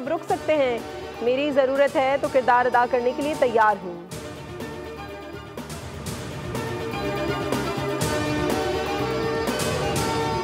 रुक सकते हैं। मेरी ज़रूरत है तो किरदार अदा करने के लिए तैयार हूँ।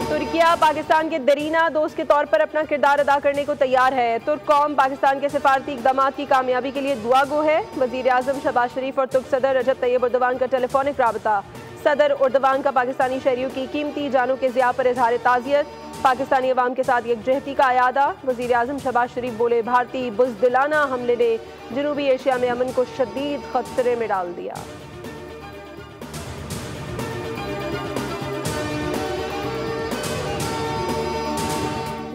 तुर्किया पाकिस्तान के दरीना दोस्त के तौर पर अपना किरदार अदा करने को तैयार है। तुर्क कौम पाकिस्तान के सिफारती इक़दामात की कामयाबी के लिए दुआ गो है। वज़ीर आज़म शहबाज शरीफ और तुर्क सदर रजब तैयब एर्दोगान का टेलीफोनिक राबता। सदर एर्दोगान का पाकिस्तानी शहरियों की कीमती जानों के ज़िया पर इजहार ताज़ियत। पाकिस्तानी अवाम के साथ यकजहती का अयादा। वज़ीर आज़म शहबाज शरीफ बोले, भारतीय बुज़दिलाना हमले ने जनूबी एशिया में अमन को शदीद खतरे में डाल दिया।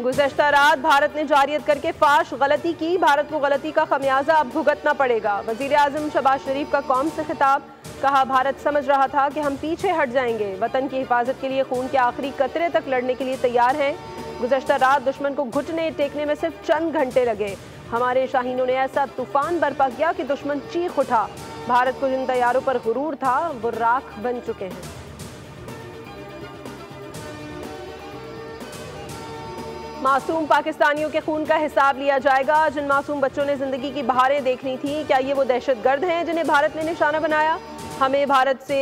गुज़श्ता रात भारत ने जारियत करके फाश गलती की। भारत को गलती का खमियाजा अब भुगतना पड़ेगा। वज़ीर आज़म शहबाज शरीफ का कौम से खिताब। कहा, भारत समझ रहा था कि हम पीछे हट जाएंगे। वतन की हिफाजत के लिए खून के आखिरी कतरे तक लड़ने के लिए तैयार हैं। गुज़श्ता रात दुश्मन को घुटने टेकने में सिर्फ चंद घंटे लगे। हमारे शाहीनों ने ऐसा तूफान बर्पा किया कि दुश्मन चीख उठा। भारत को जिन तैयारों पर गुरूर था वो राख बन चुके हैं। मासूम पाकिस्तानियों के खून का हिसाब लिया जाएगा। जिन मासूम बच्चों ने जिंदगी की बहारें देखनी थी, क्या ये वो दहशतगर्द हैं जिन्हें भारत ने निशाना बनाया? हमें भारत से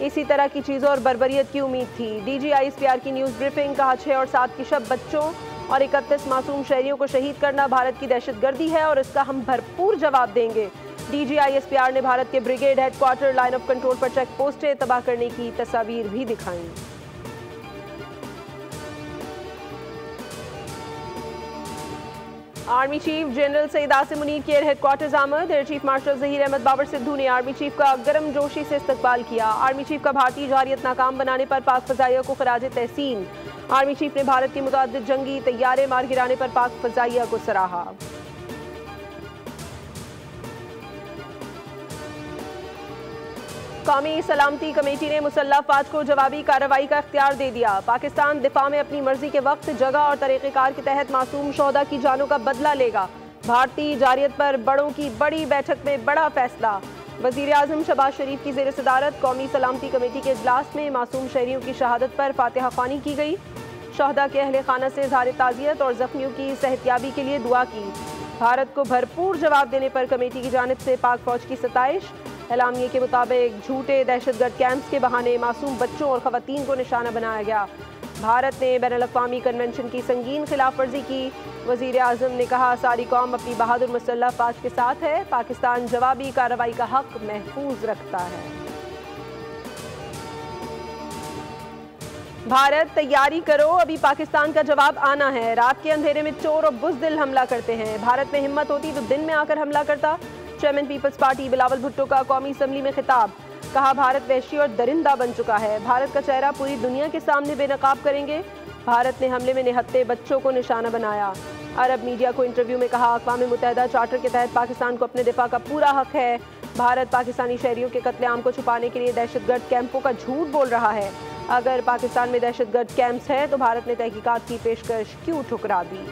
इसी तरह की चीज़ों और बर्बरियत की उम्मीद थी। DGISPR की न्यूज़ ब्रीफिंग। कहा, 6 और 7 की शब बच्चों और 31 मासूम शहरियों को शहीद करना भारत की दहशतगर्दी है और इसका हम भरपूर जवाब देंगे। DGISPR ने भारत के brigade headquarter line of control पर चेक पोस्टें तबाह करने की तस्वीर भी दिखाई। Army chief general Saeed Asim Munir के एयर हेडक्वार्टर्स आमद। Air chief marshal Zaheer Ahmed Babar Sidhu ने आर्मी चीफ का गर्मजोशी से इस्तकबाल किया। आर्मी चीफ का भारतीय जारियत नाकाम बनाने पर पाक फ़ज़ाइया को खराज तहसीन। आर्मी चीफ ने भारत के मुतअद्दिद जंगी तैयारे मार गिराने पर पाक फ़ज़ाइया को सराहा। कौमी सलामती कमेटी ने मुसल्लह अफ़वाज को जवाबी कार्रवाई का इख्तियार दे दिया। पाकिस्तान दिफा में अपनी मर्जी के वक्त, जगह और तरीक़ेकार के तहत मासूम शोहदा की जानों का बदला लेगा। भारतीय जारियत पर बड़ों की बड़ी बैठक में बड़ा फैसला। वज़ीर आज़म शहबाज शरीफ की ज़ेर सदारत कौमी सलामती कमेटी के इजलास में मासूम शहरियों की शहादत पर फातिहा ख़्वानी की गई। शोहदा के अहले खाना से इज़हार ताज़ियत और ज़ख्मियों की सेहतयाबी के लिए दुआ की। भारत को भरपूर जवाब देने पर कमेटी की जानिब से पाक फ़ौज की सताइश। एलामिये के मुताबिक झूठे दहशतगर्द कैंप्स के बहाने मासूम बच्चों और ख़वातीन को निशाना बनाया गया। भारत ने बैनुल-अक़वामी कन्वेंशन की संगीन खिलाफ वर्जी की। वज़ीर आज़म ने कहा, सारी कौम अपनी बहादुर मुसल्लह अफ़वाज के साथ है। पाकिस्तान जवाबी कार्रवाई का हक महफूज रखता है। भारत तैयारी करो, अभी पाकिस्तान का जवाब आना है। रात के अंधेरे में चोर और बुज़दिल हमला करते हैं। भारत में हिम्मत होती तो दिन में आकर हमला करता। Chairman Peoples Party Bilawal Bhutto का कौमी असम्बली में खिताब। कहा, भारत वहशी और दरिंदा बन चुका है। भारत का चेहरा पूरी दुनिया के सामने बेनकाब करेंगे। भारत ने हमले में निहत्ते बच्चों को निशाना बनाया। अरब मीडिया को इंटरव्यू में कहा, अक़वाम मुत्तहिदा चार्टर के तहत पाकिस्तान को अपने दिफा का पूरा हक है। भारत पाकिस्तानी शहरियों के कत्लेआम को छुपाने के लिए दहशतगर्द कैंपों का झूठ बोल रहा है। अगर पाकिस्तान में दहशतगर्द कैंप्स हैं तो भारत ने तहकीकात की पेशकश क्यों ठुकरा दी?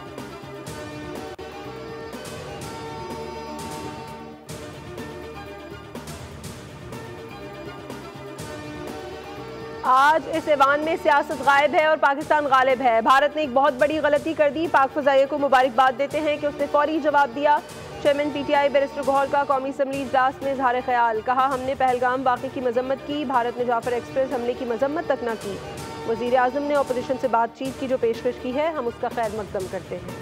आज इस ऐवान में सियासत गायब है और पाकिस्तान गालिब है। भारत ने एक बहुत बड़ी गलती कर दी। पाक फ़ज़ाइया को मुबारकबाद देते हैं कि उसने फौरी जवाब दिया। चेयरमैन PTI बैरिस्टर गौहर का कौमी असम्बली इजलास में इज़हार ख्याल। कहा, हमने पहलगाम वाक़े की मजम्मत की, भारत ने जाफर एक्सप्रेस हमले की मजम्मत तक न की। वज़ीर आज़म ने अपोजिशन से बातचीत की जो पेशकश की है, हम उसका खैर मकदम करते हैं।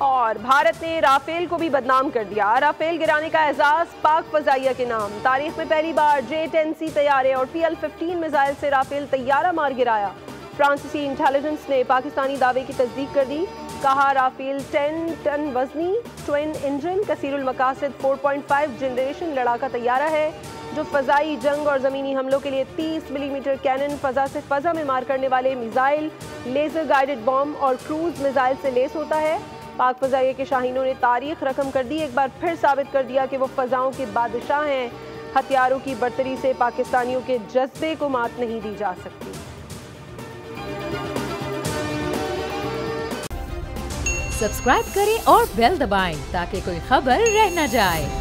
और भारत ने राफेल को भी बदनाम कर दिया। राफेल गिराने का एजाज पाक फ़ज़ाइया के नाम। तारीख में पहली बार J-10C तैयारे और PL-15 मिसाइल से राफेल तैयारा मार गिराया। फ्रांसीसी इंटेलिजेंस ने पाकिस्तानी दावे की तस्दीक कर दी। कहा, राफेल 10 टन वजनी ट्विन इंजन कसीरुल मकासद 4.5 जनरेशन लड़ाका तैयारा है जो फ़ज़ाई जंग और ज़मीनी हमलों के लिए 30 मिलीमीटर कैनन, फ़ज़ा से फ़ज़ा में मार करने वाले मिसाइल, लेज़र गाइडेड बॉम्ब और क्रूज मिसाइल से लेस होता है। पाक फ़ज़ाइया के शाहीनों ने तारीख रकम कर दी। एक बार फिर साबित कर दिया कि वो फ़ज़ाओं के बादशाह हैं। हथियारों की बर्तरी से पाकिस्तानियों के जज्बे को मात नहीं दी जा सकती। सब्सक्राइब करें और बेल दबाएं ताकि कोई खबर रह न जाए।